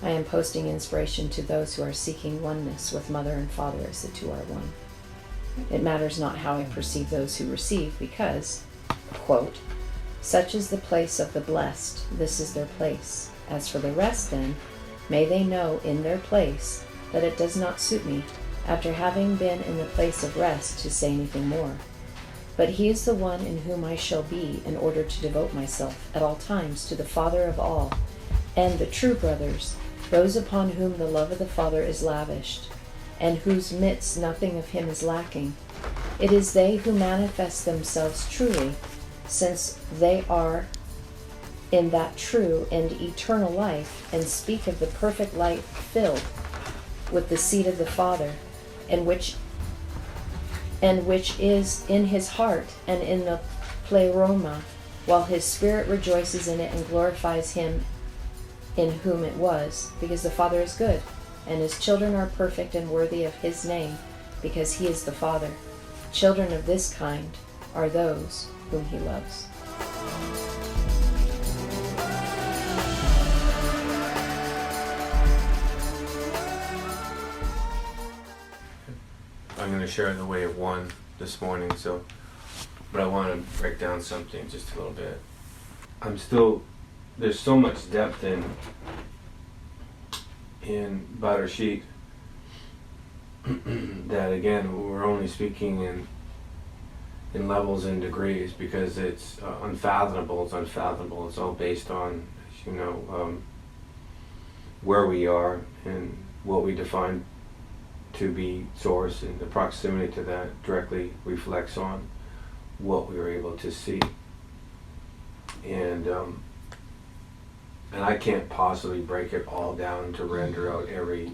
I am posting inspiration to those who are seeking oneness with Mother and Father as the two are one. It matters not how I perceive those who receive, because, quote, such is the place of the blessed, this is their place. As for the rest, then, may they know in their place that it does not suit me, after having been in the place of rest, to say anything more. But he is the one in whom I shall be, in order to devote myself at all times to the Father of all, and the true brothers, those upon whom the love of the Father is lavished, and whose midst nothing of him is lacking. It is they who manifest themselves truly, since they are in that true and eternal life, and speak of the perfect light filled with the seed of the Father, and which is in his heart and in the pleroma, while his spirit rejoices in it and glorifies him in whom it was, because the Father is good, and his children are perfect and worthy of his name, because he is the Father. Children of this kind are those whom he loves. I'm going to share the way of one this morning, but I want to break down something just a little bit. There's so much depth in Barasheit that, again, we're only speaking in levels and degrees, because it's unfathomable. It's unfathomable. It's all based on, where we are and what we define to be source, and the proximity to that directly reflects on what we were able to see. And I can't possibly break it all down to render out every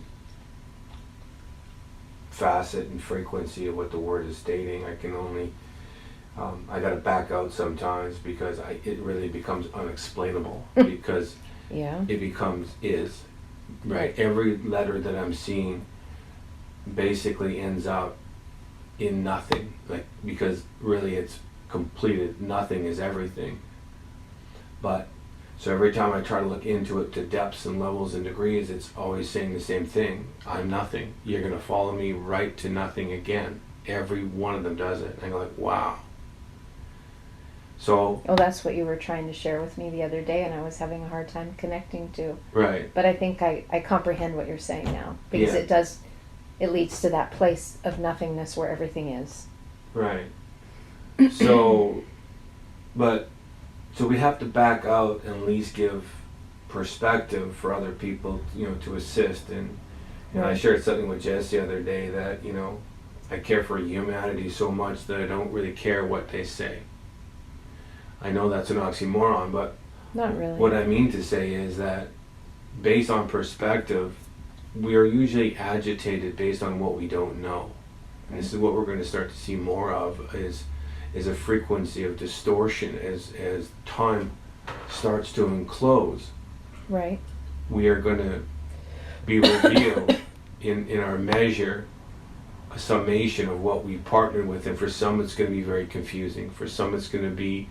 facet and frequency of what the word is stating. I can only, I gotta back out sometimes, because it really becomes unexplainable, because it becomes is. Right. Every letter that I'm seeing basically ends up in nothing, because really it's completed. Nothing is everything. But so every time I try to look into it to depths and levels and degrees, it's always saying the same thing. I'm nothing. You're going to follow me right to nothing again. Every one of them does it. And I go like, wow. So. Well, that's what you were trying to share with me the other day, and I was having a hard time connecting to. Right. But I think I comprehend what you're saying now, because it leads to that place of nothingness where everything is. Right. So we have to back out and at least give perspective for other people, to assist. And I shared something with Jess the other day that, I care for humanity so much that I don't really care what they say. I know that's an oxymoron, but not really. What I mean to say is that based on perspective, we are usually agitated based on what we don't know. And this is what we're going to start to see more of, is a frequency of distortion as time starts to enclose. Right. We are going to be revealed in our measure, a summation of what we partnered with, and for some it's going to be very confusing. For some it's going to be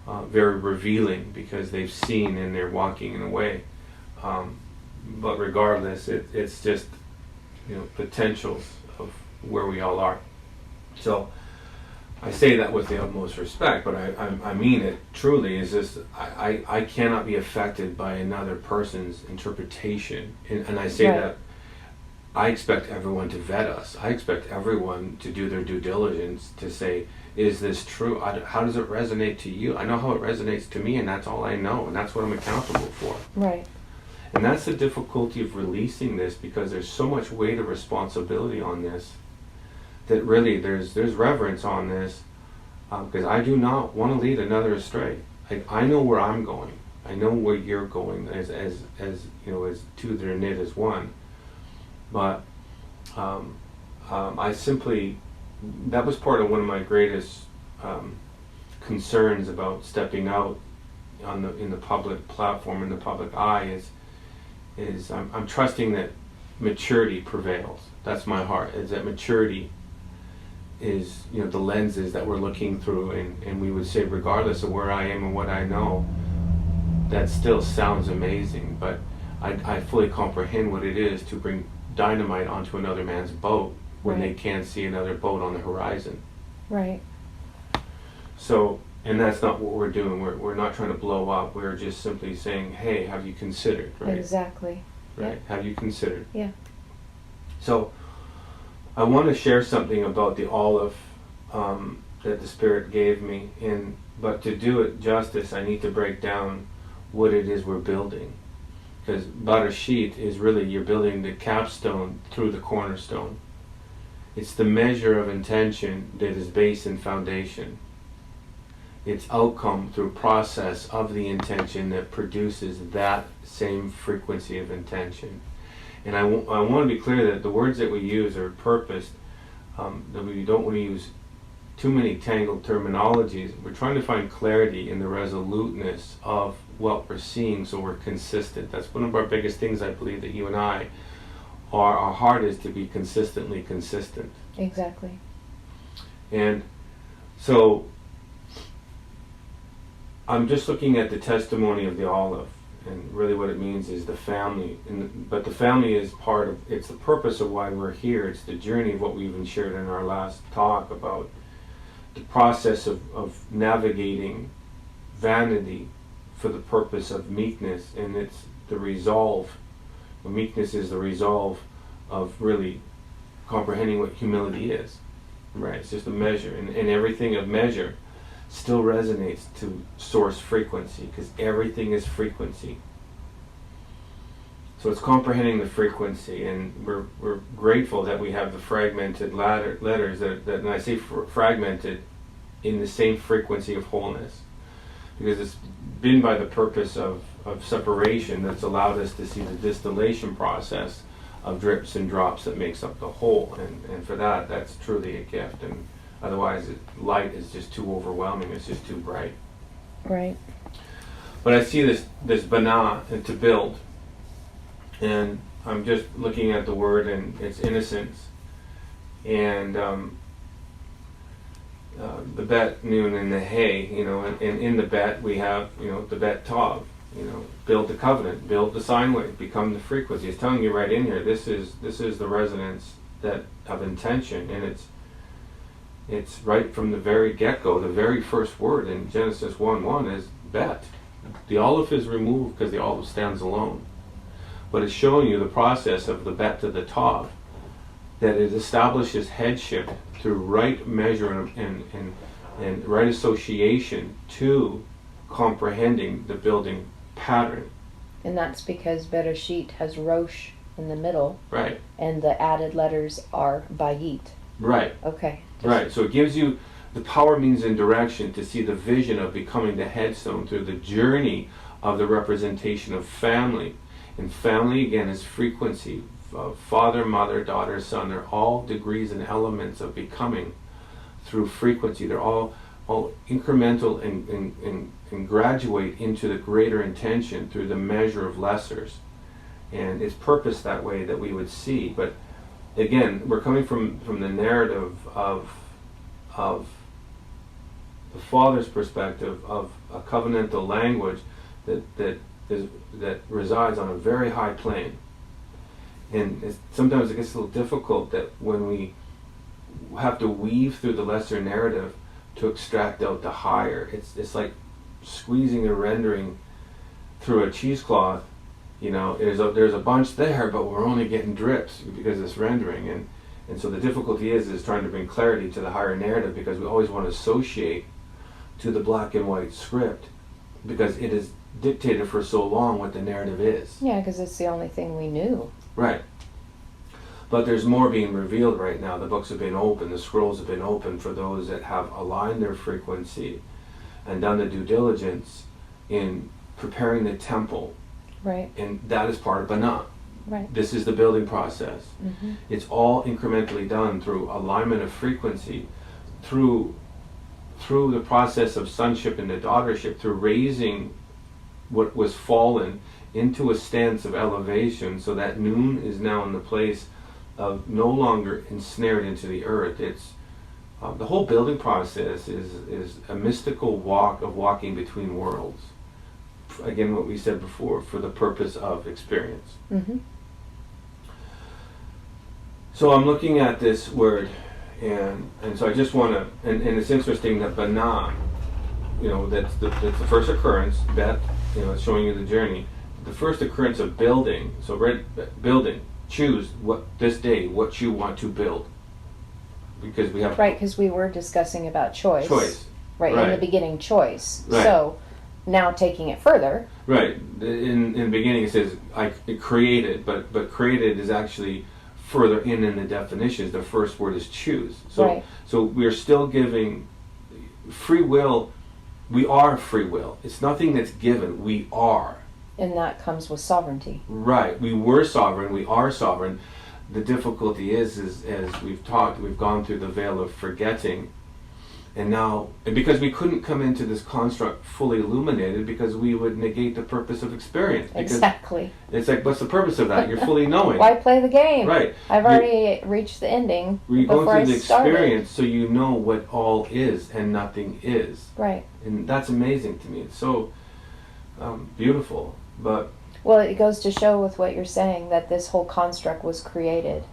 very revealing, because they've seen and they're walking in a way. But regardless, it's just potentials of where we all are. So I say that with the utmost respect, but I mean it truly. Is just I cannot be affected by another person's interpretation, and I say that I expect everyone to vet us. I expect everyone to do their due diligence to say, is this true? How does it resonate to you? I know how it resonates to me, and that's all I know, and that's what I'm accountable for. Right. And that's the difficulty of releasing this, because there's so much weight of responsibility on this, that really there's reverence on this, because I do not want to lead another astray. I know where I'm going. I know where you're going, as two that are knit as one. But I simply, that was part of one of my greatest concerns about stepping out in the public platform, in the public eye, is I'm trusting that maturity prevails. That's my heart, is that maturity is the lenses that we're looking through, and we would say, regardless of where I am and what I know, that still sounds amazing, but I fully comprehend what it is to bring dynamite onto another man's boat when they Right. can't see another boat on the horizon. Right. So, and that's not what we're doing. We're not trying to blow up. We're just simply saying, hey, have you considered, right? Exactly. Right? Have you considered? Yeah. So, I want to share something about the Aleph that the Spirit gave me. But to do it justice, I need to break down what it is we're building. Because Barasheit is really, you're building the capstone through the cornerstone. It's the measure of intention that is base and foundation. It's outcome through process of the intention that produces that same frequency of intention. And I want to be clear that the words that we use are purposed, that we don't want to use too many tangled terminologies. We're trying to find clarity in the resoluteness of what we're seeing so we're consistent. That's one of our biggest things, I believe, that you and I are. Our heart is to be consistently consistent. Exactly. And so I'm just looking at the testimony of the Aleph, and really what it means is the family. But the family is part of, it's the purpose of why we're here. It's the journey of what we even shared in our last talk about the process of navigating vanity for the purpose of meekness, and it's the resolve. Meekness is the resolve of really comprehending what humility is. Right? It's just a measure, and everything of measure still resonates to source frequency, because everything is frequency. So it's comprehending the frequency, and we're grateful that we have the fragmented letters that and I say fragmented in the same frequency of wholeness, because it's been by the purpose of separation that's allowed us to see the distillation process of drips and drops that makes up the whole, and for that's truly a gift. And otherwise, light is just too overwhelming. It's just too bright. Right. But I see this bana, and to build, and I'm just looking at the word and its innocence, and the bet, noon, and the hay. And in the bet we have the bet tav. Build the covenant, build the sine wave, become the frequency. It's telling you right in here. This is the resonance that of intention, and it's right from the very get-go. The very first word in Genesis 1:1 is bet. The Aleph is removed because the Aleph stands alone. But it's showing you the process of the bet to the tav, that it establishes headship through right measure and right association to comprehending the building pattern. And that's because Bereshit has Rosh in the middle. Right. And the added letters are Bayit. Right. Okay. Right. So it gives you the power, means, and direction to see the vision of becoming the headstone through the journey of the representation of family. And family, again, is frequency. Father, mother, daughter, son, they're all degrees and elements of becoming through frequency. They're all incremental and graduate into the greater intention through the measure of lessers. And it's purposed that way that we would see. But again, we're coming from the narrative of the Father's perspective of a covenantal language that resides on a very high plane. And sometimes it gets a little difficult that when we have to weave through the lesser narrative to extract out the higher. It's like squeezing a rendering through a cheesecloth. There's a bunch there, but we're only getting drips because it's rendering. And so the difficulty is trying to bring clarity to the higher narrative, because we always want to associate to the black and white script, because it is dictated for so long what the narrative is. Yeah, because it's the only thing we knew. Right. But there's more being revealed right now. The books have been open, the scrolls have been open for those that have aligned their frequency and done the due diligence in preparing the temple. Right. And that is part of Bana. Right. This is the building process. Mm-hmm. It's all incrementally done through alignment of frequency, through the process of sonship and the daughtership, through raising what was fallen into a stance of elevation, so that noon is now in the place of no longer ensnared into the earth. It's the whole building process is a mystical walk of walking between worlds, again, what we said before, for the purpose of experience. Mm-hmm. So I'm looking at this word, and so I just want to, and it's interesting that Bana, that's the first occurrence, Bet, it's showing you the journey. The first occurrence of building, so building, choose this day what you want to build. Because we have... Right, because we were discussing about choice. Choice. Right, in the beginning, choice. Right. So, now taking it further. Right. In the beginning it says, it created, but created is actually further in the definitions. The first word is choose. So we're still giving free will. We are free will. It's nothing that's given. We are. And that comes with sovereignty. Right. We were sovereign. We are sovereign. The difficulty is as we've talked, we've gone through the veil of forgetting. And because we couldn't come into this construct fully illuminated, because we would negate the purpose of experience. Exactly. It's like, what's the purpose of that? You're fully knowing. Why play the game? Right. I've already reached the ending You're before going through I the started. experience, so you know what all is and nothing is. Right. And that's amazing to me. It's so beautiful. But well, it goes to show with what you're saying that this whole construct was created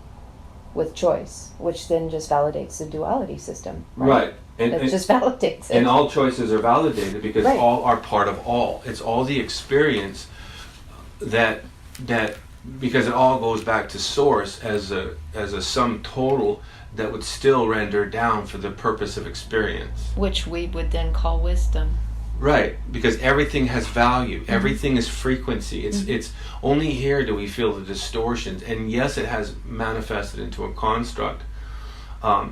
with choice, which then just validates the duality system. Right. It just validates it. And all choices are validated because Right. all are part of all. It's all the experience that because it all goes back to source as a sum total that would still render down for the purpose of experience. Which we would then call wisdom. Right, because everything has value. Mm-hmm. Everything is frequency. It's only here do we feel the distortions. And yes, it has manifested into a construct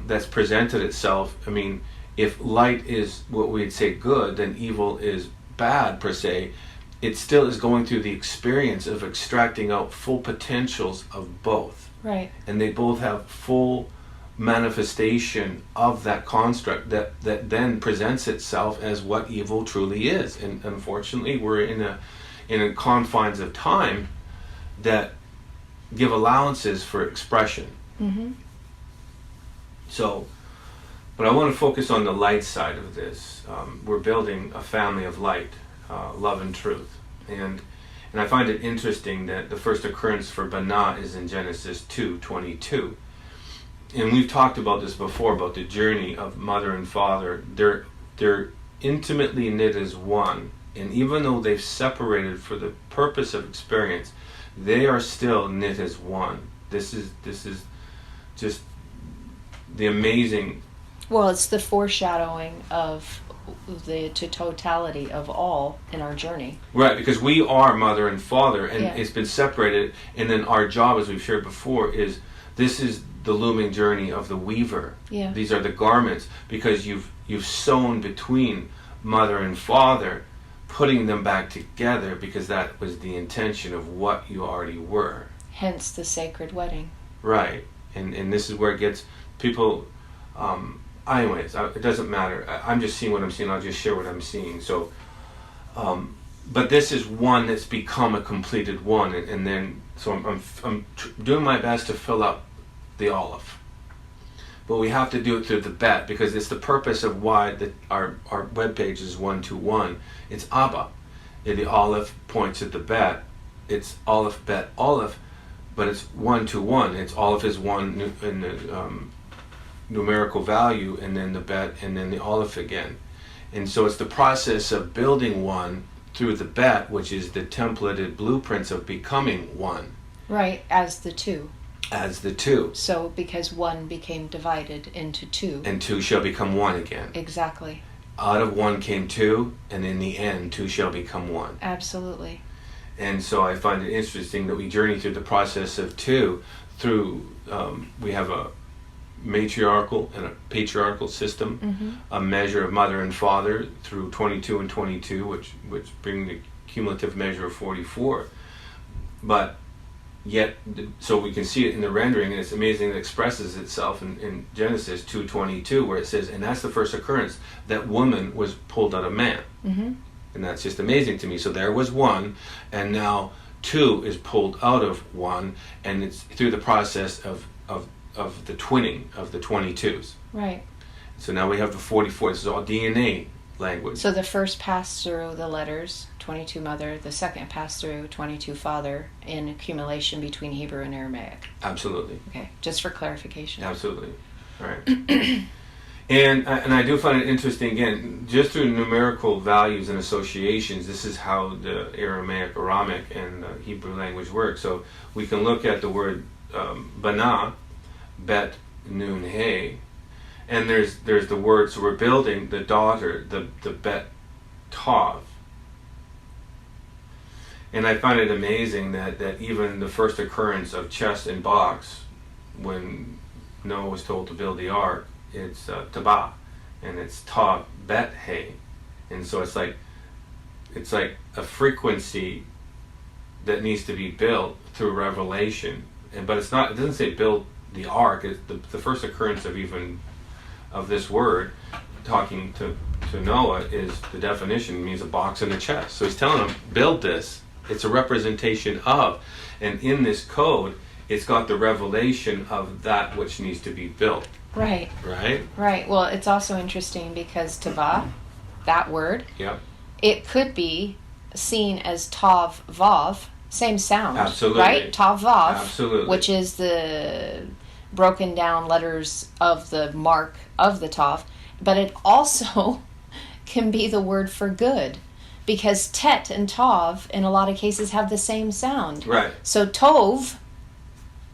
that's presented itself. I mean, if light is what we'd say good, then evil is bad per se. It still is going through the experience of extracting out full potentials of both. Right. And they both have full manifestation of that construct that then presents itself as what evil truly is. And unfortunately, we're in a confines of time that give allowances for expression. Mm-hmm. So, but I want to focus on the light side of this. We're building a family of light, love and truth. And I find it interesting that the first occurrence for Bana is in Genesis 2:22. And we've talked about this before, about the journey of mother and father. They're intimately knit as one. And even though they've separated for the purpose of experience, they are still knit as one. This is just the amazing... Well, it's the foreshadowing of the totality of all in our journey. Right, because we are mother and father, and Yeah. it's been separated. And then our job, as we've shared before, is this is the looming journey of the weaver. Yeah. These are the garments, because you've sewn between mother and father, putting them back together, because that was the intention of what you already were. Hence the sacred wedding. Right, and this is where it gets people. Anyways, it doesn't matter. I'm just seeing what I'm seeing. I'll just share what I'm seeing. So, but this is one that's become a completed one, and then so I'm doing my best to fill up the Aleph. But we have to do it through the Bet, because it's the purpose of why our webpage is 1-to-1. It's Abba. The Aleph points at the Bet. It's Aleph, Bet, Aleph, but it's 1-to-1. It's Aleph is one in the numerical value, and then the Bet, and then the Aleph again. And so it's the process of building one through the Bet, which is the templated blueprints of becoming one. Right, as the two. As the two. So because one became divided into two. And two shall become one again. Exactly. Out of one came two, and in the end, two shall become one. Absolutely. And so I find it interesting that we journey through the process of two through, we have a matriarchal and a patriarchal system, Mm-hmm. a measure of mother and father through 22 and 22, which bring the cumulative measure of 44. But yet, so we can see it in the rendering, and it's amazing it expresses itself in Genesis 2:22, where it says, and that's the first occurrence, that woman was pulled out of man. Mm-hmm. And that's just amazing to me. So there was one, and now two is pulled out of one, and it's through the process of the twinning of the 22s. Right. So now we have the 44. This is all DNA language. So the first pass through the letters, 22 mother, the second pass through 22 father, in accumulation between Hebrew and Aramaic. Absolutely. Okay, just for clarification. Absolutely. All right. And I do find it interesting, again, just through numerical values and associations, this is how the Aramic, and the Hebrew language works. So we can look at the word bana, bet, nun, hey, and there's the word, so we're building the daughter, the bet, tav. And I find it amazing that even the first occurrence of chest and box, when Noah was told to build the ark, it's taba, and it's tav bet hey, and so it's like a frequency that needs to be built through revelation, but it doesn't say build the ark. It's the first occurrence of this word talking to Noah is the definition means a box and a chest. So he's telling him build this. It's a representation of, and in this code it's got the revelation of that which needs to be built. Right. Right? Right. Well, it's also interesting because tava, that word, Yep. it could be seen as tav vav, same sound. Absolutely. Right? Tav vav. Absolutely. Which is the broken down letters of the mark of the tav. But it also can be the word for good. Because tet and tav, in a lot of cases, have the same sound. Right. So tov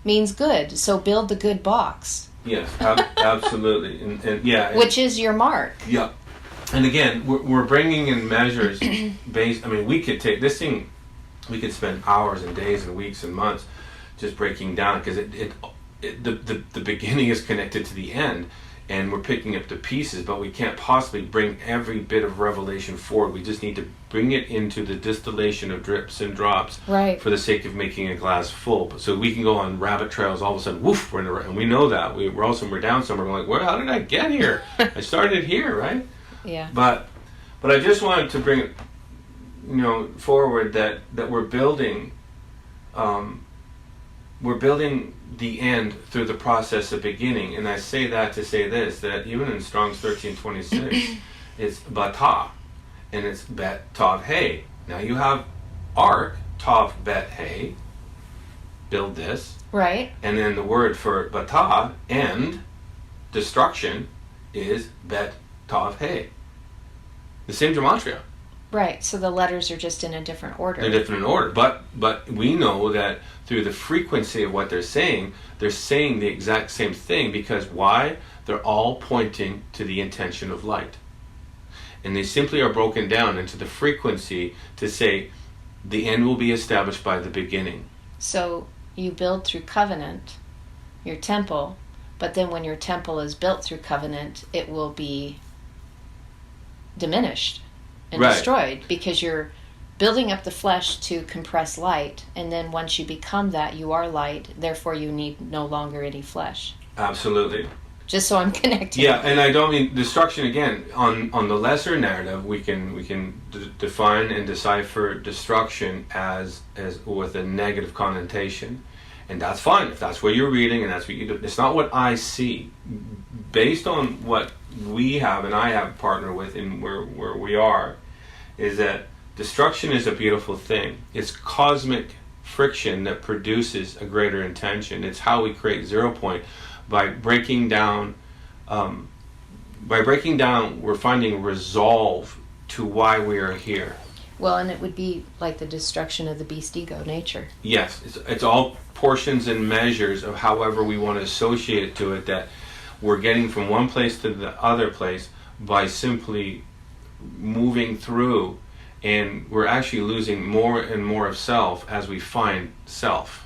means good. So build the good box. Yes, absolutely, and yeah, and, which is your mark. Yeah, and again, we're bringing in measures based. I mean, we could take this thing. We could spend hours and days and weeks and months just breaking down because the beginning is connected to the end, and we're picking up the pieces. But we can't possibly bring every bit of revelation forward. We just need to bring it into the distillation of drips and drops, right, for the sake of making a glass full. So we can go on rabbit trails. All of a sudden, woof, we're in the, and we know that we're also we're down somewhere. We're like, well, how did I get here? I started here, right? Yeah. But I just wanted to bring it, forward that we're building. We're building the end through the process of beginning, and I say that to say this: that even in Strong's 1326, it's bata. And it's bet tav hey. Now you have ark, tav bet hey. Build this. Right. And then the word for bata, end, destruction, is bet tav hey. The same gematria. Right. So the letters are just in a different order. They're different in order. But we know that through the frequency of what they're saying the exact same thing, because why? They're all pointing to the intention of light. And they simply are broken down into the frequency to say the end will be established by the beginning. So you build through covenant your temple, but then when your temple is built through covenant, it will be diminished and right, destroyed, because you're building up the flesh to compress light, and then once you become that, you are light, therefore you need no longer any flesh. Absolutely. Just so I'm connected. Yeah, and I don't mean destruction again. On the lesser narrative, we can define and decipher destruction as with a negative connotation, and that's fine if that's what you're reading and that's what you do. It's not what I see, based on what we have and I have partnered with and where we are, is that destruction is a beautiful thing. It's cosmic friction that produces a greater intention. It's how we create 0 point. By breaking down, we're finding resolve to why we are here. Well, and it would be like the destruction of the beast ego nature. Yes, it's all portions and measures of however we want to associate it to it, that we're getting from one place to the other place by simply moving through, and we're actually losing more and more of self as we find self.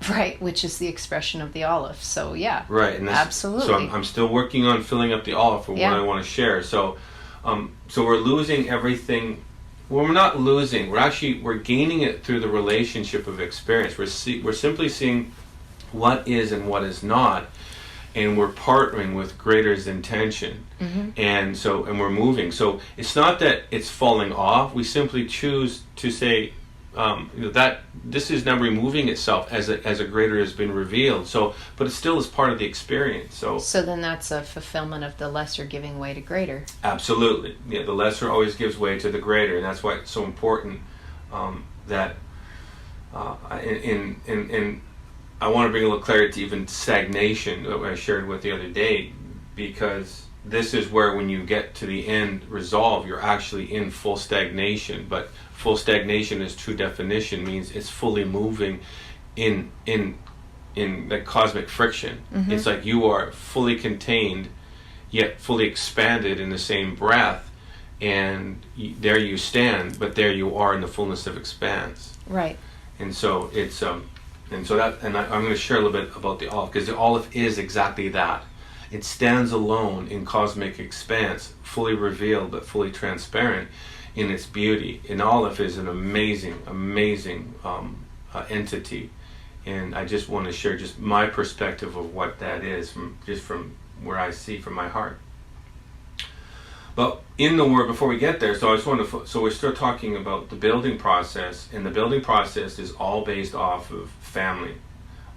Right, which is the expression of the Aleph. So yeah, right, and absolutely. So I'm still working on filling up the Aleph for what I want to share. So we're losing everything. Well, we're not losing. We're gaining it through the relationship of experience. We're simply seeing what is and what is not, and we're partnering with greater's intention. Mm-hmm. And we're moving. So it's not that it's falling off. We simply choose to say, that this is now removing itself as a greater has been revealed. So, but it still is part of the experience. So then that's a fulfillment of the lesser giving way to greater. Absolutely, yeah. The lesser always gives way to the greater, and that's why it's so important that in I want to bring a little clarity to even stagnation that I shared with the other day, because this is where when you get to the end resolve, you're actually in full stagnation. But full stagnation, as true definition, means it's fully moving in the cosmic friction. Mm-hmm. It's like you are fully contained, yet fully expanded in the same breath, and there you stand, but there you are in the fullness of expanse. Right. And so it's I'm going to share a little bit about the Aleph, because the Aleph is exactly that. It stands alone in cosmic expanse, fully revealed but fully transparent in its beauty. And Aleph is an amazing entity. And I just want to share just my perspective of what that is, from where I see from my heart. But in the word, before we get there, so we're still talking about the building process, and the building process is all based off of family,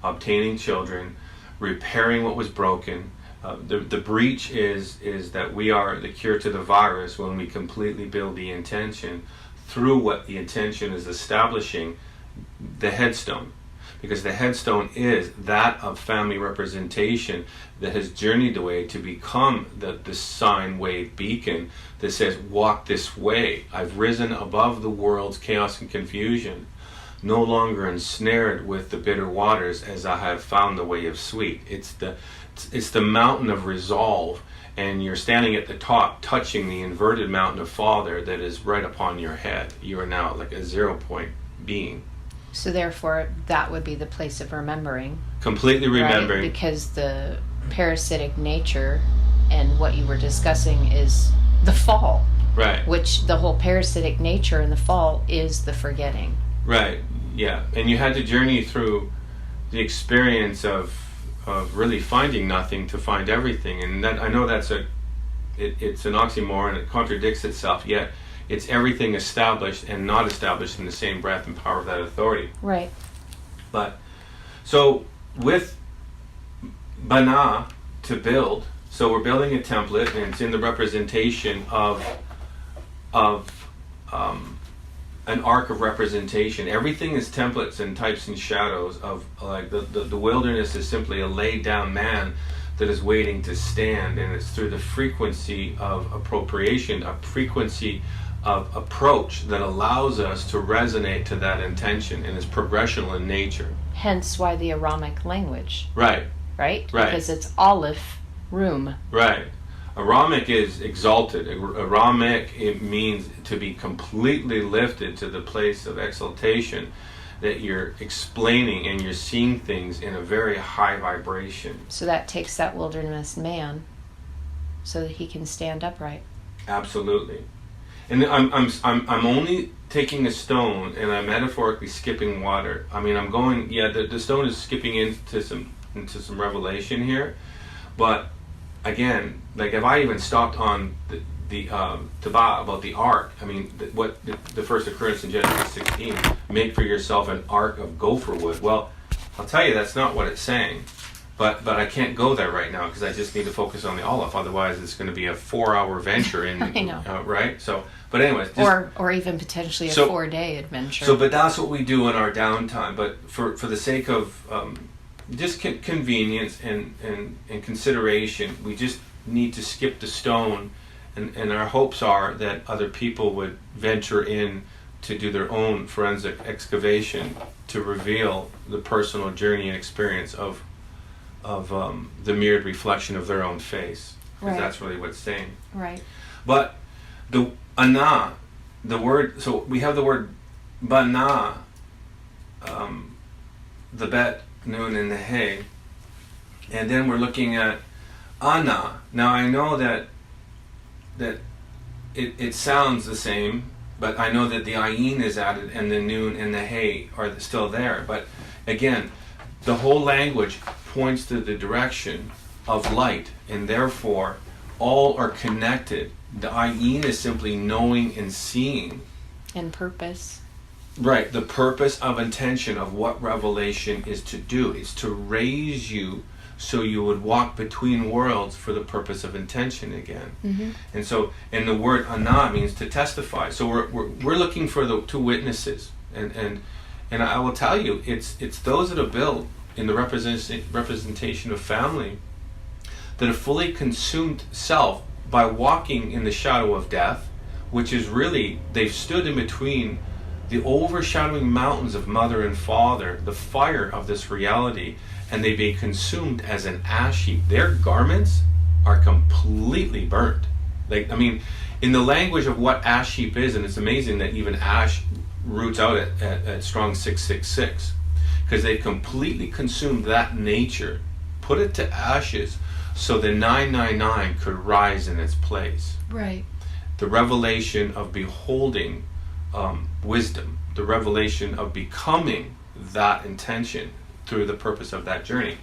obtaining children, repairing what was broken. The breach is that we are the cure to the virus when we completely build the intention through what the intention is establishing, the headstone. Because the headstone is that of family representation that has journeyed the way to become the sine wave beacon that says, walk this way. I've risen above the world's chaos and confusion, no longer ensnared with the bitter waters, as I have found the way of sweet. It's the mountain of resolve, and you're standing at the top touching the inverted mountain of Father that is right upon your head. You are now like a 0 point being. So therefore, that would be the place of remembering. Completely remembering. Right? Because the parasitic nature and what you were discussing is the fall. Right. Which the whole parasitic nature in the fall is the forgetting. Right, yeah. And you had to journey through the experience of really finding nothing to find everything. And that, I know it's an oxymoron, it contradicts itself, yet it's everything established and not established in the same breath and power of that authority. Right. But, so with Bana, to build, so we're building a template, and it's in the representation of an arc of representation. Everything is templates and types and shadows of, like, the wilderness is simply a laid down man that is waiting to stand, and it's through the frequency of appropriation, a frequency of approach that allows us to resonate to that intention, and is progressional in nature. Hence why the Aramic language. Right. Right? Right. Because it's Aleph, room. Right. Aramic is exalted. Aramic, it means to be completely lifted to the place of exaltation, that you're explaining and you're seeing things in a very high vibration. So that takes that wilderness man so that he can stand upright. Absolutely. And I'm only taking a stone and I'm metaphorically skipping water. I mean, I'm going, yeah, the stone is skipping into some revelation here, but again, like if I even stopped on the Taba about the ark, I mean, what the first occurrence in Genesis 16, make for yourself an ark of gopher wood. Well, I'll tell you that's not what it's saying, but I can't go there right now because I just need to focus on the Aleph. Otherwise, it's going to be a 4-hour venture in. I know. Right? So, but anyways, or even potentially a 4-day adventure. So, but that's what we do in our downtime. But for the sake of just convenience and consideration, we just need to skip the stone, and our hopes are that other people would venture in to do their own forensic excavation to reveal the personal journey and experience of the mirrored reflection of their own face, because right. That's really what it's saying. Right. But the ana, the word, so we have the word bana, the bet, noon, and the hay, and then we're looking at ana. Now I know that it sounds the same, but I know that the ayin is added and the noon and the hay are still there. But again, the whole language points to the direction of light, and therefore all are connected. The ayin is simply knowing and seeing. And purpose. Right, the purpose of intention of what revelation is to do is to raise you so you would walk between worlds for the purpose of intention again. Mm-hmm. And so, and the word ana means to testify. So we're looking for the two witnesses, and I will tell you, it's those that are built in the representation of family that have fully consumed self by walking in the shadow of death, which is really, they've stood in between the overshadowing mountains of mother and father, the fire of this reality, and they've been consumed as an ash heap. Their garments are completely burnt. Like, I mean, in the language of what ash heap is, and it's amazing that even ash roots out at strong 666, because they've completely consumed that nature, put it to ashes, so the 999 could rise in its place. Right. The revelation of beholding wisdom, the revelation of becoming that intention through the purpose of that journey.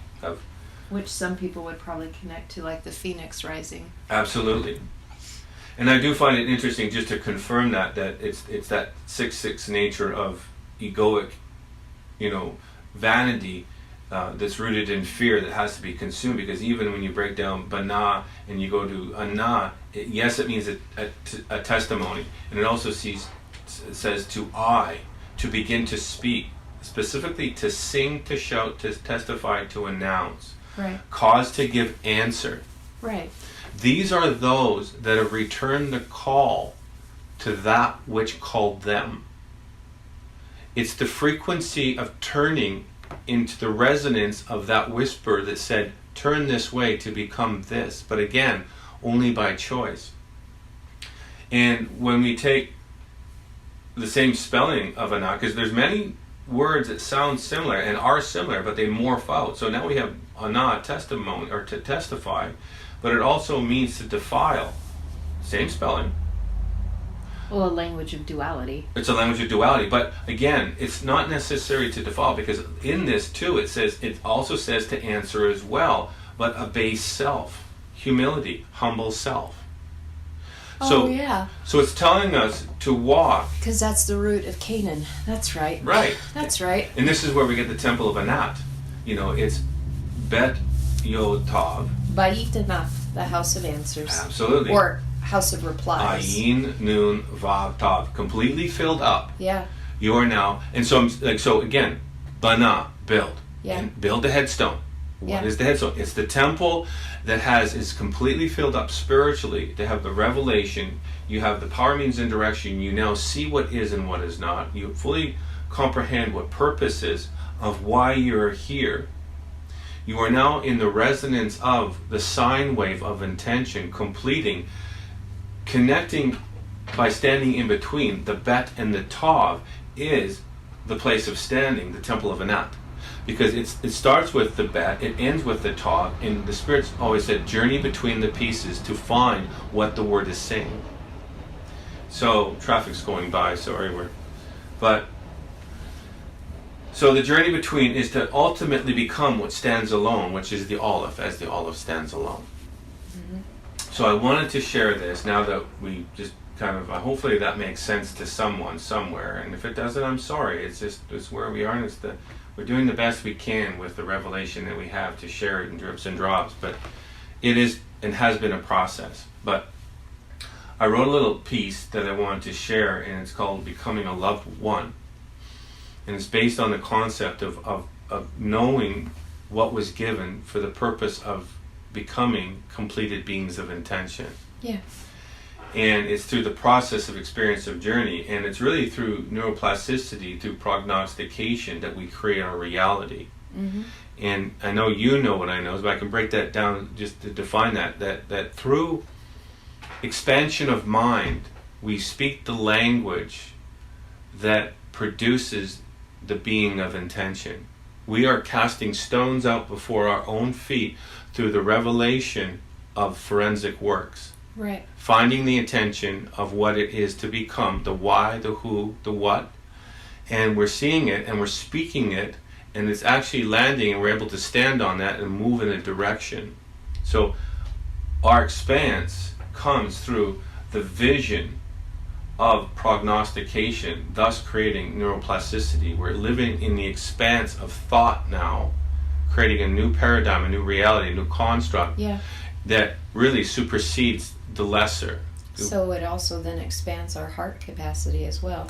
Which some people would probably connect to, like the phoenix rising. Absolutely. And I do find it interesting, just to confirm that it's that 6-6 nature of egoic, vanity that's rooted in fear that has to be consumed, because even when you break down bana and you go to ana, yes, it means a testimony, and it also says to begin to speak, specifically to sing, to shout, to testify, to announce, right, cause to give answer. Right. These are those that have returned the call to that which called them. It's the frequency of turning into the resonance of that whisper that said, turn this way to become this, but again, only by choice. And when we take the same spelling of ana, because there's many words that sound similar and are similar, but they morph out. So now we have ana, testimony, or to testify, but it also means to defile. Same spelling. Well, a language of duality. It's a language of duality, but again, it's not necessary to defile, because in this too, it also says to answer as well, but a base self, humility, humble self. So, yeah. So it's telling us to walk. Because that's the root of Canaan. That's right. Right. That's right. And this is where we get the temple of Anat. It's Bet Yod Tav. Ba'it Anath, the house of answers. Absolutely. Or house of replies. Ayin Nun Vav Tav. Completely filled up. Yeah. You are now. And so again, Bana, build. Yeah. And build a headstone. What is the headstone? It's the temple that is completely filled up spiritually to have the revelation. You have the power, means, and direction. You now see what is and what is not. You fully comprehend what purpose is of why you're here. You are now in the resonance of the sine wave of intention, completing, connecting by standing in between. The Bet and the Tav is the place of standing, the temple of Anat. Because it starts with the Bet, it ends with the Tav, and the Spirit's always said, journey between the pieces to find what the word is saying. So, traffic's going by, sorry, so the journey between is to ultimately become what stands alone, which is the Aleph, as the Aleph stands alone. Mm-hmm. So I wanted to share this now that we just kind of, hopefully that makes sense to someone somewhere, and if it doesn't, I'm sorry. It's where we are, and we're doing the best we can with the revelation that we have to share it in drips and drops, but it is and has been a process. But I wrote a little piece that I wanted to share, and it's called Becoming a Loved One. And it's based on the concept of knowing what was given for the purpose of becoming completed beings of intention. Yeah. And it's through the process of experience of journey, and it's really through neuroplasticity, through prognostication, that we create our reality. Mm-hmm. And I know you know what I know, but I can break that down just to define that through expansion of mind, we speak the language that produces the being of intention. We are casting stones out before our own feet through the revelation of forensic works. Right. Finding the intention of what it is to become, the why, the who, the what, and we're seeing it and we're speaking it, and it's actually landing, and we're able to stand on that and move in a direction. So our expanse comes through the vision of prognostication, thus creating neuroplasticity. We're living in the expanse of thought now, creating a new paradigm, a new reality, a new construct that really supersedes the lesser. So it also then expands our heart capacity as well.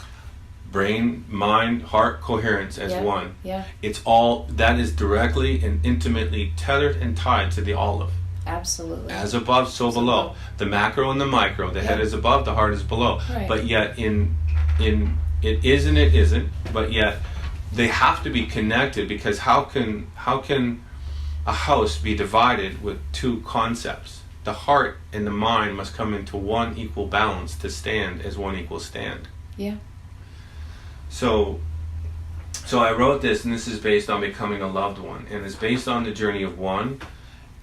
Brain, mind, heart coherence as one. Yeah. It's all that is directly and intimately tethered and tied to the Aleph. Absolutely. As above, so below. The macro and the micro. The head is above, the heart is below. Right. But yet in it is and it isn't, but yet they have to be connected, because how can a house be divided with two concepts? The heart and the mind must come into one equal balance to stand as one equal stand. Yeah. So I wrote this, and this is based on becoming a loved one, and it's based on the journey of one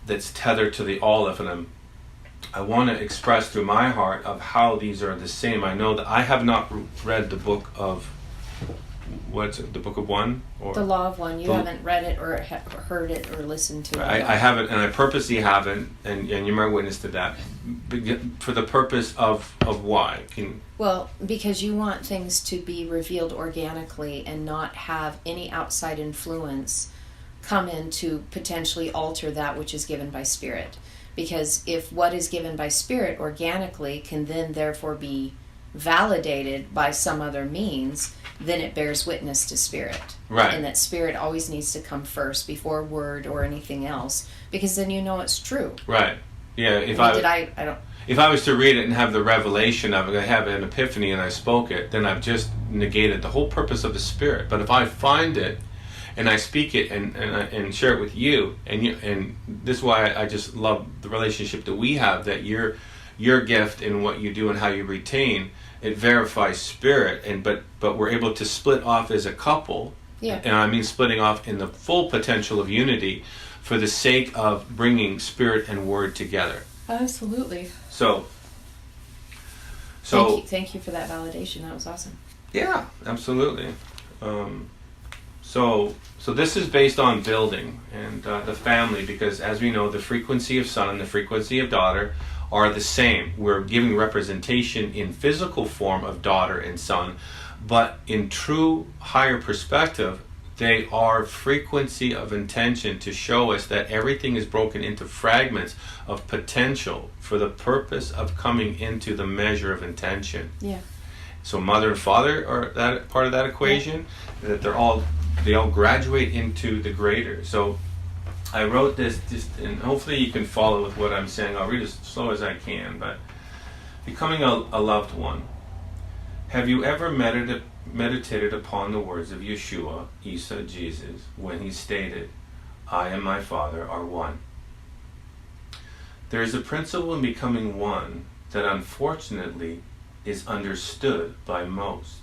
that's tethered to the Aleph, and I want to express through my heart of how these are the same. I know that I have not read the book of, what's it, the book of one? Or the Law of One. You haven't read it or heard it or listened to it. I haven't, and I purposely haven't, and you're my witness to that, for the purpose of why? Well, because you want things to be revealed organically and not have any outside influence come in to potentially alter that which is given by Spirit. Because if what is given by Spirit organically can then therefore be validated by some other means, then it bears witness to Spirit. Right. And that Spirit always needs to come first before word or anything else, because then you know it's true. Right. Yeah. If I was to read it and have the revelation of it, I have an epiphany and I spoke it, then I've just negated the whole purpose of the Spirit. But if I find it and I speak it and share it with you, and this is why I just love the relationship that we have, that your gift and what you do and how you retain, it verifies Spirit, but we're able to split off as a couple. Yeah. And I mean splitting off in the full potential of unity for the sake of bringing Spirit and Word together. Absolutely. So thank you for that validation. That was awesome. Yeah, absolutely. So this is based on building and the family, because as we know, the frequency of son and the frequency of daughter are the same. We're giving representation in physical form of daughter and son, but in true higher perspective, they are frequency of intention to show us that everything is broken into fragments of potential for the purpose of coming into the measure of intention. Yeah. So mother and father are that part of that equation, that they all graduate into the greater. So I wrote this just, and hopefully you can follow with what I'm saying. I'll read as slow as I can, but becoming a loved one. Have you ever meditated upon the words of Yeshua, Isa, Jesus, when he stated, "I and my Father are one"? There is a principle in becoming one that unfortunately is understood by most.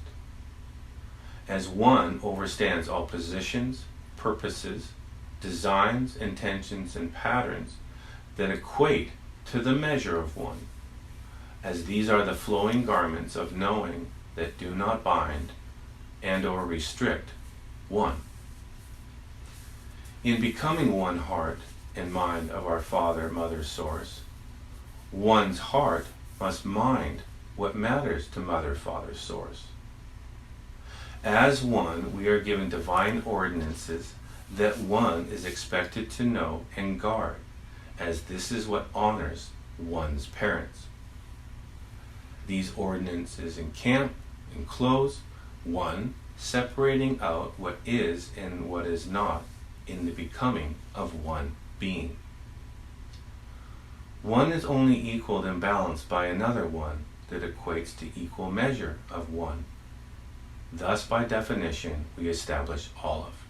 As one overstands all positions, purposes, designs, intentions, and patterns that equate to the measure of one, as these are the flowing garments of knowing that do not bind and or restrict one. In becoming one heart and mind of our Father, Mother, Source, one's heart must mind what matters to Mother, Father, Source. As one, we are given divine ordinances that one is expected to know and guard, as this is what honors one's parents. These ordinances enclose one, separating out what is and what is not in the becoming of one being. One is only equaled and balanced by another one that equates to equal measure of one. Thus, by definition, we establish Aleph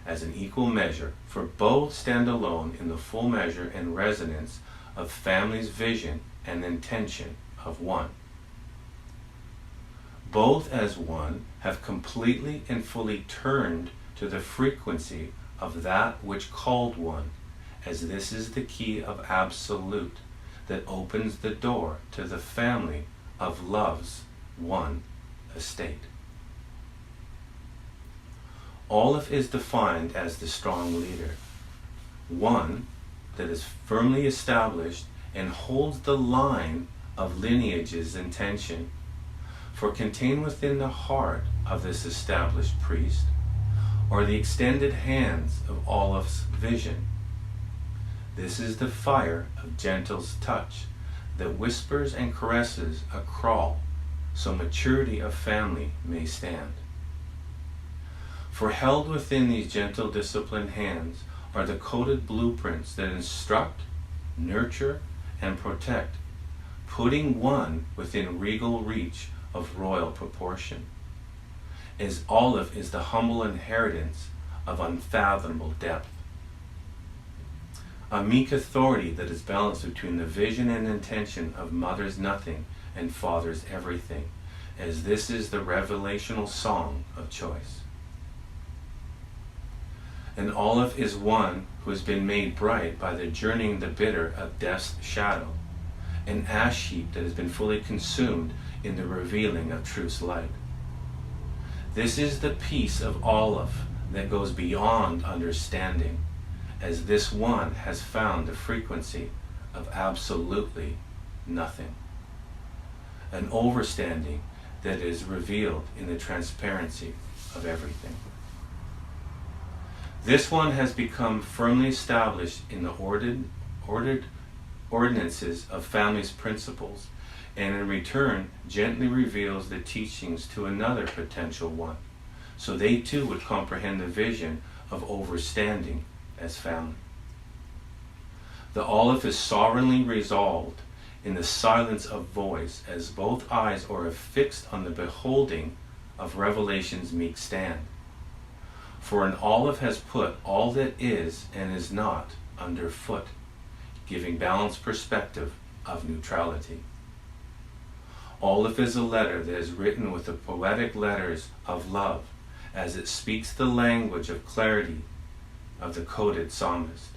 as an equal measure, for both stand alone in the full measure and resonance of family's vision and intention of one. Both as one have completely and fully turned to the frequency of that which called one, as this is the key of absolute that opens the door to the family of love's one estate. Aleph is defined as the strong leader, one that is firmly established and holds the line of lineage's intention, For contained within the heart of this established priest are the extended hands of Aleph's vision. This is the fire of Gentle's touch that whispers and caresses a crawl, so maturity of family may stand. For held within these gentle disciplined hands are the coded blueprints that instruct, nurture, and protect, putting one within regal reach of royal proportion, as Aleph is the humble inheritance of unfathomable depth. A meek authority that is balanced between the vision and intention of mother's nothing and father's everything, as this is the revelational song of choice. And Aleph is one who has been made bright by the journeying the bitter of death's shadow, an ash heap that has been fully consumed in the revealing of truth's light. This is the peace of Aleph that goes beyond understanding, as this one has found the frequency of absolutely nothing, an overstanding that is revealed in the transparency of everything. This one has become firmly established in the ordered ordinances of family's principles, and in return gently reveals the teachings to another potential one, so they too would comprehend the vision of overstanding as family. The Aleph is sovereignly resolved in the silence of voice, as both eyes are affixed on the beholding of revelation's meek stand. For an Aleph has put all that is and is not underfoot, giving balanced perspective of neutrality. Aleph is a letter that is written with the poetic letters of love, as it speaks the language of clarity of the coded psalmist.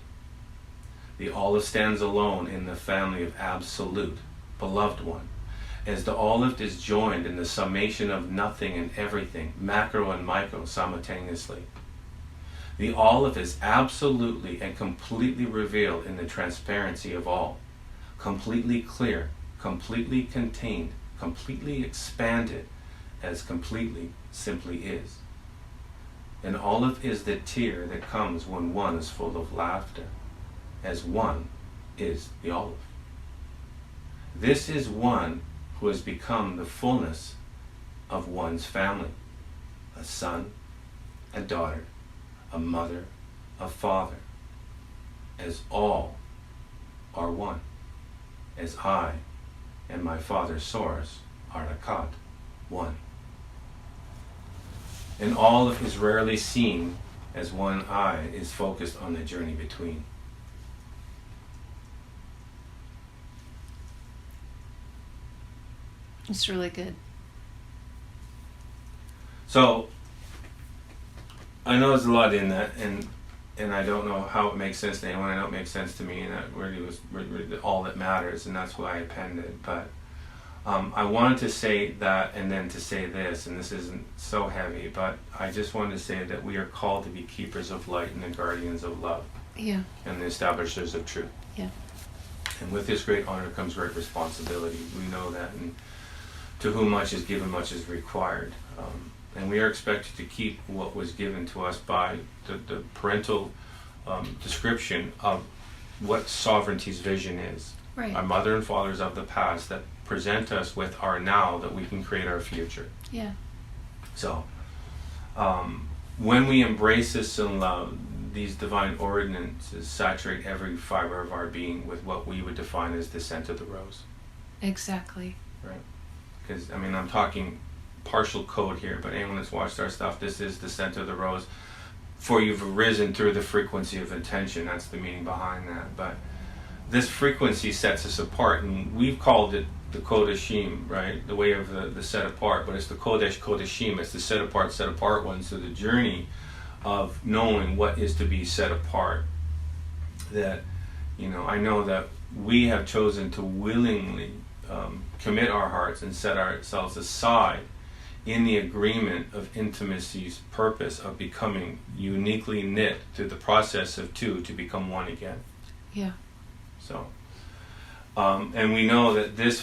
The Aleph stands alone in the family of absolute, beloved one, as the Aleph is joined in the summation of nothing and everything, macro and micro simultaneously. The Aleph is absolutely and completely revealed in the transparency of all, completely clear, completely contained, completely expanded, as completely simply is. And Aleph is the tear that comes when one is full of laughter, as one is the Aleph. This is one who has become the fullness of one's family, a son, a daughter, a mother, a father, as all are one, as I and my Father's source are Akkad, one. And all is rarely seen, as one eye is focused on the journey between. It's really good. So, I know there's a lot in that, and I don't know how it makes sense to anyone. I know it makes sense to me, and that really was really all that matters, and that's why I penned it. But I wanted to say that, and then to say this, and this isn't so heavy, but I just wanted to say that we are called to be keepers of light and the guardians of love. Yeah. And the establishers of truth. Yeah. And with this great honor comes great responsibility. We know that, and to whom much is given, much is required. And we are expected to keep what was given to us by the parental description of what sovereignty's vision is. Right. Our mother and fathers of the past that present us with our now, that we can create our future. Yeah. So, when we embrace this in love, these divine ordinances saturate every fiber of our being with what we would define as the scent of the rose. Exactly. Right? Because, I mean, I'm talking partial code here, but anyone that's watched our stuff, this is the scent of the rose. For you've arisen through the frequency of intention. That's the meaning behind that. But this frequency sets us apart, and we've called it the Kodashim, right? The way of the set apart, but it's the Kodesh Kodashim. It's the set apart one. So the journey of knowing what is to be set apart. That, you know, I know that we have chosen to willingly commit our hearts and set ourselves aside in the agreement of intimacy's purpose of becoming uniquely knit through the process of two to become one again. Yeah. So, and we know that this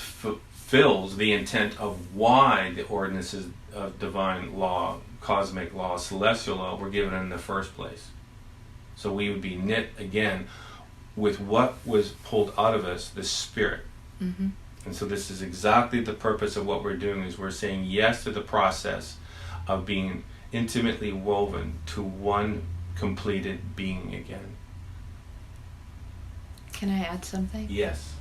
fulfills the intent of why the ordinances of divine law, cosmic law, celestial law were given in the first place. So we would be knit again with what was pulled out of us, the Spirit. Mm-hmm. And so this is exactly the purpose of what we're doing, is we're saying yes to the process of being intimately woven to one completed being again. Can I add something? Yes.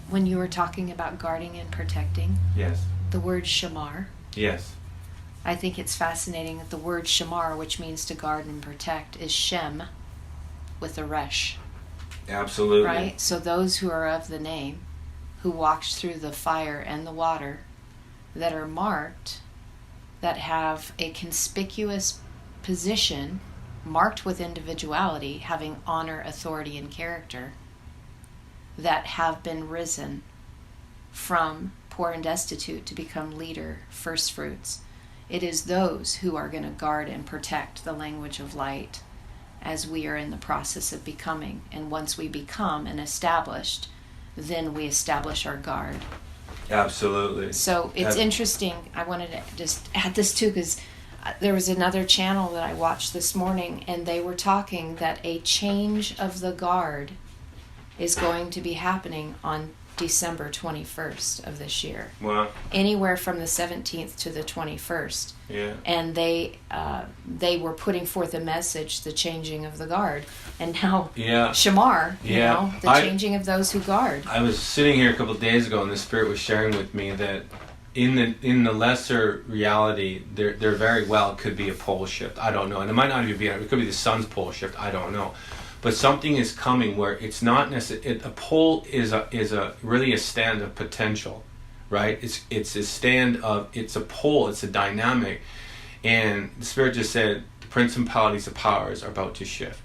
When you were talking about guarding and protecting, Yes. the word shamar, Yes. I think it's fascinating that the word shamar, which means to guard and protect, is Shem with a resh, Absolutely. right? So those who are of the name, who walked through the fire and the water, that are marked, that have a conspicuous position, marked with individuality, having honor, authority, and character, that have been risen from poor and destitute to become leader, first fruits. It is those who are going to guard and protect the language of light as we are in the process of becoming. And once we become and established, then we establish our guard. Absolutely. So it's interesting. I wanted to just add this too, because there was another channel that I watched this morning, and they were talking that a change of the guard is going to be happening on December 21st of this year. Wow. Anywhere from the 17th to the 21st. Yeah. And they were putting forth a message, the changing of the guard. And now, Yeah. Shamar, you Yeah. know, the changing of those who guard. I was sitting here a couple of days ago, and the Spirit was sharing with me that in the lesser reality, there very well could be a pole shift. I don't know, and it might not even be. It could be the sun's pole shift. I don't know, but something is coming where it's not necessarily. A pole is a really a stand of potential, right? It's a stand of. It's a pole. It's a dynamic, and the Spirit just said the principalities of powers are about to shift.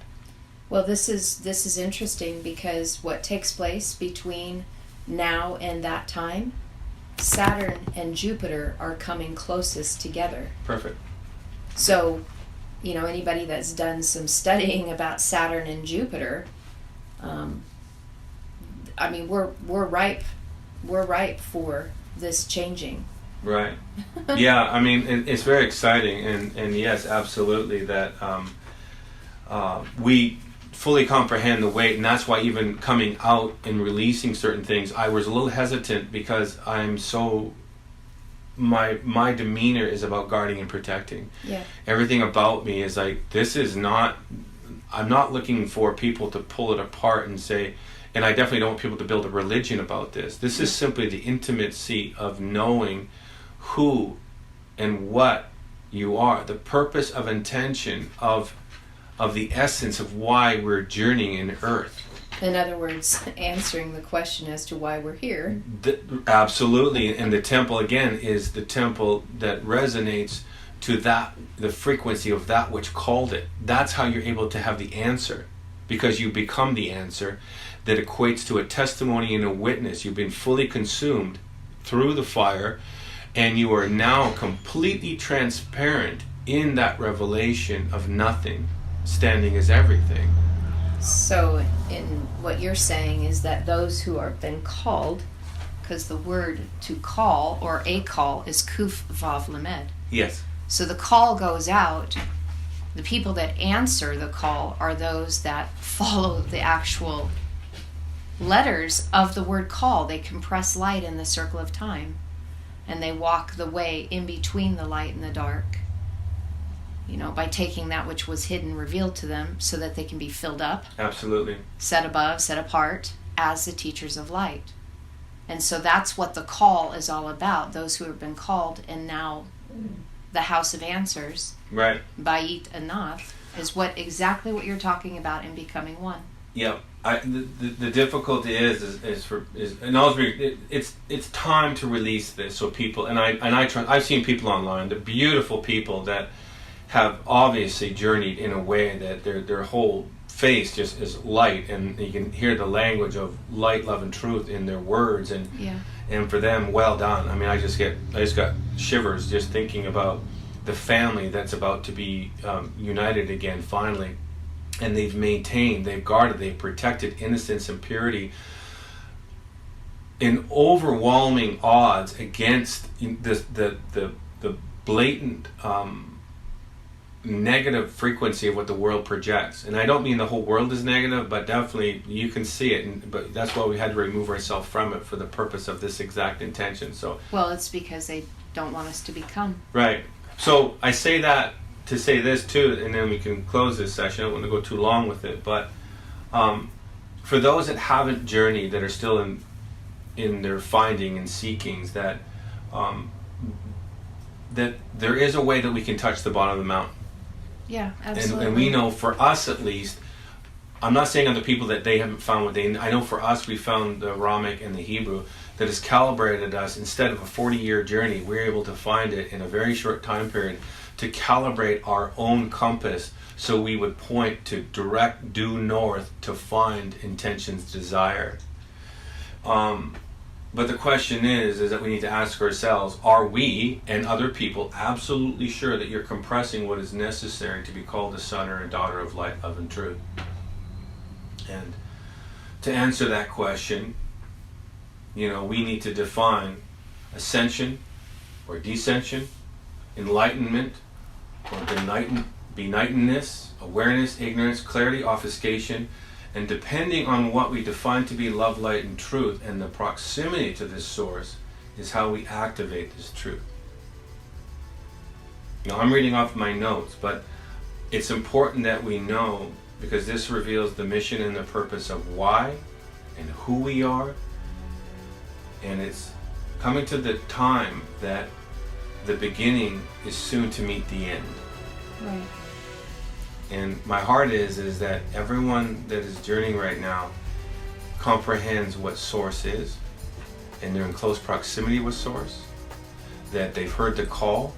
Well, this is interesting, because what takes place between now and that time, Saturn and Jupiter are coming closest together. Perfect. So, you know, anybody that's done some studying about Saturn and Jupiter, I mean, we're ripe for this changing. Right. Yeah, I mean, it's very exciting, and yes, absolutely, that we fully comprehend the weight, and that's why even coming out and releasing certain things, I was a little hesitant, because I'm so, my demeanor is about guarding and protecting. Yeah. Everything about me is like, this is not, I'm not looking for people to pull it apart and say, and I definitely don't want people to build a religion about this. This is simply the intimacy of knowing who and what you are, the purpose of intention of the essence of why we're journeying in earth. In other words, answering the question as to why we're here. Absolutely, and the temple again is the temple that resonates to that, the frequency of that which called it. That's how you're able to have the answer, because you become the answer that equates to a testimony and a witness. You've been fully consumed through the fire, and you are now completely transparent in that revelation of nothing standing as everything. So, in what you're saying is that those who have been called, because the word to call or a call is kuf vav lamed. Yes. So the call goes out. The people that answer the call are those that follow the actual letters of the word call. They compress light in the circle of time, and they walk the way in between the light and the dark, you know, by taking that which was hidden, revealed to them, so that they can be filled up, Absolutely. set above, set apart as the teachers of light. And so that's what the call is all about. Those who have been called, and now the house of answers, Right. Bayit Anath, is exactly what you're talking about in becoming one. Yeah. The difficulty is and it's time to release this, so people, and I try. I've seen people online, the beautiful people that have obviously journeyed in a way that their whole face just is light, and you can hear the language of light, love, and truth in their words, and Yeah. and for them, well done. I mean, I just got shivers just thinking about the family that's about to be united again finally, and they've maintained, they've guarded, they've protected innocence and purity in overwhelming odds against the blatant negative frequency of what the world projects. And I don't mean the whole world is negative, but definitely you can see it. But that's why we had to remove ourselves from it for the purpose of this exact intention. So, well, it's because they don't want us to become. right. So I say that to say this too, and then we can close this session. I don't want to go too long with it, but for those that haven't journeyed, that are still in their finding and seekings, that that there is a way that we can touch the bottom of the mountain. Yeah, absolutely. And we know, for us at least, I'm not saying other people that they haven't found what they, I know for us, we found the Aramaic and the Hebrew that has calibrated us. Instead of a 40-year journey, we're able to find it in a very short time period to calibrate our own compass, so we would point to direct due north to find intentions desired. But the question is that we need to ask ourselves, are we and other people absolutely sure that you're compressing what is necessary to be called a son or a daughter of light, love, and truth? And to answer that question, we need to define ascension or descension, enlightenment or benightenedness, awareness, ignorance, clarity, obfuscation. And depending on what we define to be love, light, and truth, and the proximity to this source, is how we activate this truth. Now, I'm reading off my notes, but it's important that we know, because this reveals the mission and the purpose of why and who we are. And it's coming to the time that the beginning is soon to meet the end. Right. And my heart is that everyone that is journeying right now comprehends what source is, and they're in close proximity with source, that they've heard the call,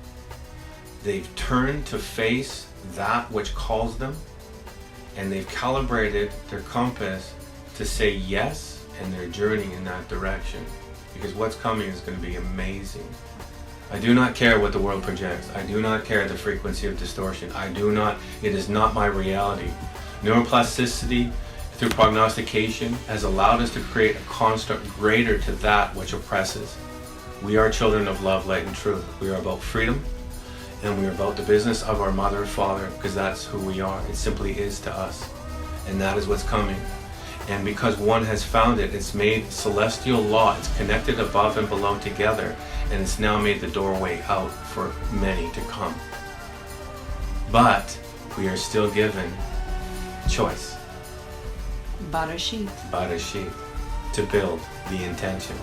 they've turned to face that which calls them, and they've calibrated their compass to say yes, and they're journeying in that direction, because what's coming is going to be amazing. I do not care what the world projects. I do not care the frequency of distortion. It is not my reality. Neuroplasticity through prognostication has allowed us to create a construct greater to that which oppresses. We are children of love, light, and truth. We are about freedom, and we are about the business of our mother and father, because that's who we are. It simply is to us. And that is what's coming. And because one has found it, it's made celestial law. It's connected above and below together, and it's now made the doorway out for many to come. But we are still given choice. Barasheit. Barasheit, to build the intention.